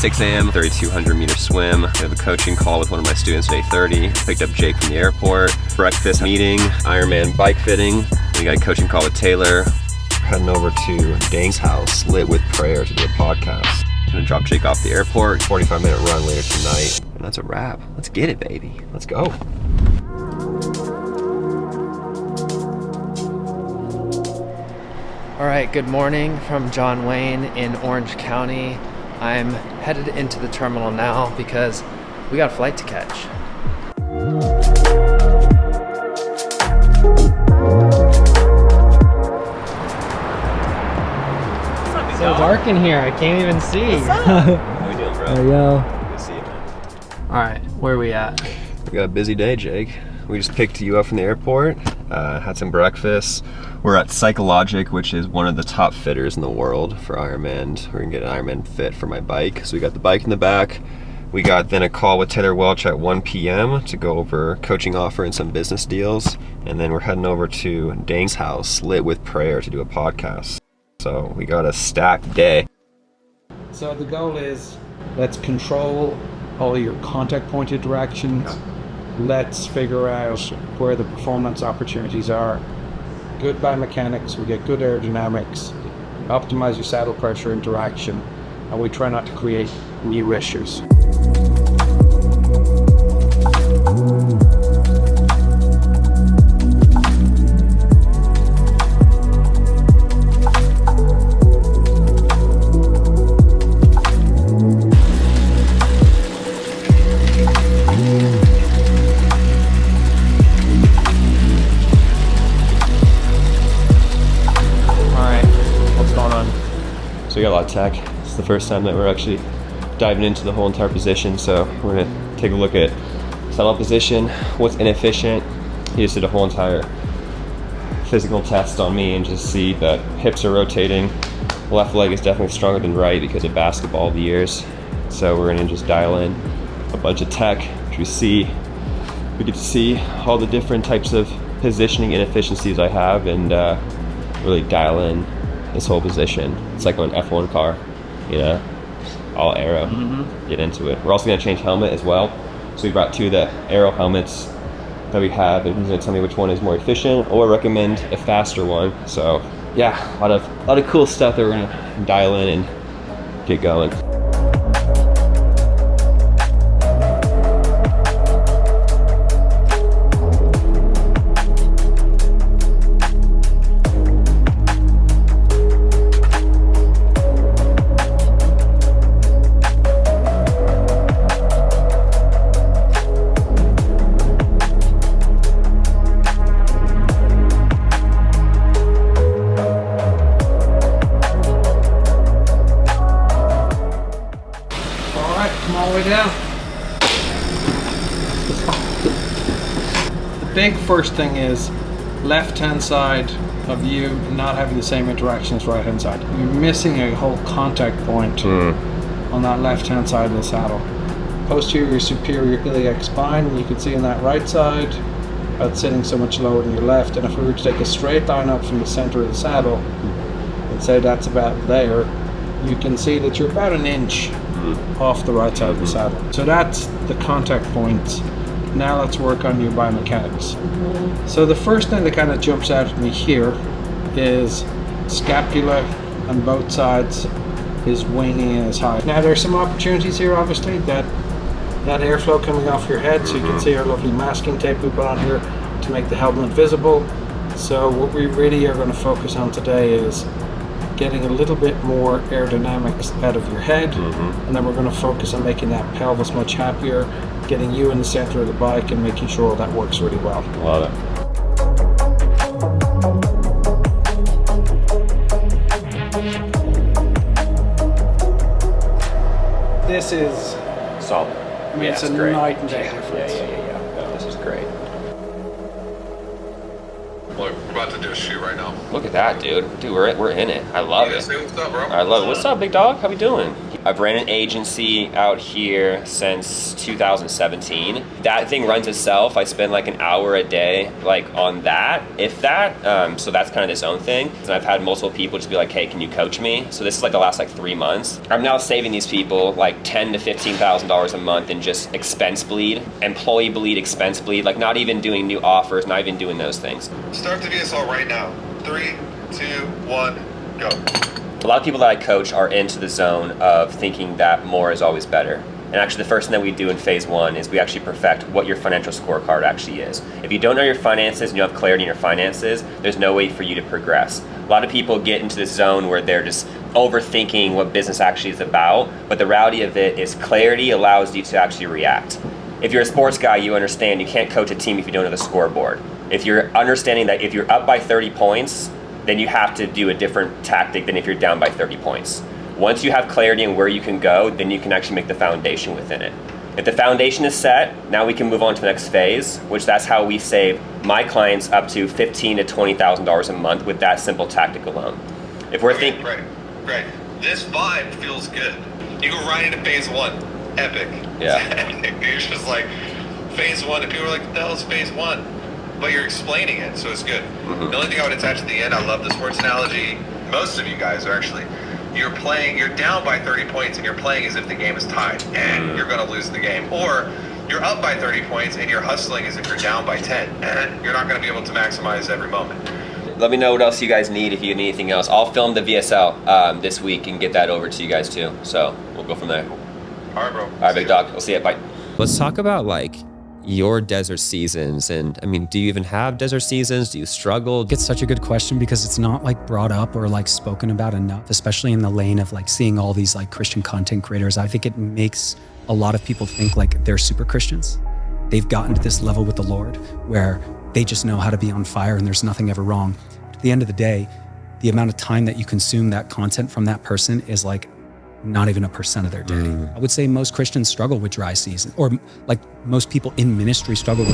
6 a.m., 3,200 meter swim. We have a coaching call with one of my students at 8:30. Picked up Jake from the airport. Breakfast meeting, Ironman bike fitting. We got a coaching call with Taylor. Heading over to Dane's house, lit with prayer, to do a podcast. Gonna drop Jake off the airport. 45-minute run later tonight. And that's a wrap. Let's get it, baby. Let's go. All right, good morning from John Wayne in Orange County. I'm headed into the terminal now because we got a flight to catch. It's so dark in here, I can't even see. What's up? How we doing, bro? There you go. Good to see you, man. All right, where are we at? We got a busy day, Jake. We just picked you up from the airport, had some breakfast. We're at Psychologic, which is one of the top fitters in the world for Ironman. We're gonna get an Ironman fit for my bike. So we got the bike in the back. We got then a call with Taylor Welch at 1 p.m. to go over coaching offer and some business deals. And then we're heading over to Dane's house, lit with prayer, to do a podcast. So we got a stacked day. So the goal is, let's control all your contact point interaction. Let's figure out where the performance opportunities are. Good biomechanics, we get good aerodynamics, optimize your saddle pressure interaction, and we try not to create new issues. So we got a lot of tech. It's the first time that we're actually diving into the whole entire position. So we're gonna take a look at saddle position, what's inefficient. He just did a whole entire physical test on me and just see that hips are rotating. Left leg is definitely stronger than right because of basketball of the years. So we're gonna just dial in a bunch of tech, which we get to see all the different types of positioning inefficiencies I have and really dial in this whole position. It's like an F1 car, you know, all aero. Get into it. We're also going to change helmet as well. So we brought two of the aero helmets that we have, and he's going to tell me which one is more efficient or recommend a faster one. So yeah, a lot of cool stuff that we're going to dial in and get going. Come all the way down. The big first thing is left-hand side of you not having the same interaction as right-hand side. You're missing a whole contact point on that left-hand side of the saddle. Posterior superior iliac spine, you can see on that right side, that's sitting so much lower than your left. And if we were to take a straight line up from the center of the saddle and say that's about there, you can see that you're about an inch off the right side of the saddle. So that's the contact point. Now let's work on your biomechanics. So the first thing that kind of jumps out at me here is scapula on both sides is waning as high. Now there's some opportunities here, obviously, that airflow coming off your head, so you can see our lovely masking tape we put on here to make the helmet visible. So what we really are going to focus on today is getting a little bit more aerodynamics out of your head, and then we're going to focus on making that pelvis much happier, getting you in the center of the bike and making sure that works really well. Love it. This is Solid. I mean, it's a night and day difference. Yeah. No, this is great. Look, we're about to do a shoot right now. Look at that, dude. Dude, we're in it. I love it. Say what's up, bro. I love it. What's up, big dog? How we doing? I've ran an agency out here since 2017. That thing runs itself. I spend like an hour a day like on that, if that. So that's kind of its own thing. And I've had multiple people just be like, hey, can you coach me? So this is like the last like 3 months. I'm now saving these people like $10,000 to $15,000 a month in just expense bleed, employee bleed, expense bleed, like not even doing new offers, not even doing those things. Start the VSL right now. 3, 2, 1, go. A lot of people that I coach are into the zone of thinking that more is always better. And actually the first thing that we do in phase 1 is we actually perfect what your financial scorecard actually is. If you don't know your finances and you have clarity in your finances, there's no way for you to progress. A lot of people get into this zone where they're just overthinking what business actually is about, but the reality of it is clarity allows you to actually react. If you're a sports guy, you understand you can't coach a team if you don't know the scoreboard. If you're understanding that if you're up by 30 points, then you have to do a different tactic than if you're down by 30 points. Once you have clarity in where you can go, then you can actually make the foundation within it. If the foundation is set, now we can move on to the next phase, which that's how we save my clients up to $15,000 to $20,000 a month with that simple tactic alone. If we're thinking, Great. This vibe feels good. You go right into phase 1, epic. Yeah. It's just like phase 1, and people are like, what the hell is phase 1? But you're explaining it, so it's good. Mm-hmm. The only thing I would attach at the end, I love the sports analogy. Most of you guys are actually, you're down by 30 points and you're playing as if the game is tied and you're going to lose the game. Or you're up by 30 points and you're hustling as if you're down by 10 and you're not going to be able to maximize every moment. let me know what else you guys need if you need anything else. I'll film the VSL this week and get that over to you guys too. So we'll go from there. All right, bro. All right, big dog. We'll see you. Bye. Let's talk about like your desert seasons. And I mean, do you even have desert seasons? Do you struggle? It's such a good question because it's not like brought up or like spoken about enough, especially in the lane of like seeing all these like Christian content creators. I think it makes a lot of people think like they're super Christians. They've gotten to this level with the Lord where they just know how to be on fire and there's nothing ever wrong. At the end of the day, the amount of time that you consume that content from that person is like not even 1% of their day. I would say most Christians struggle with dry season, or like most people in ministry struggle with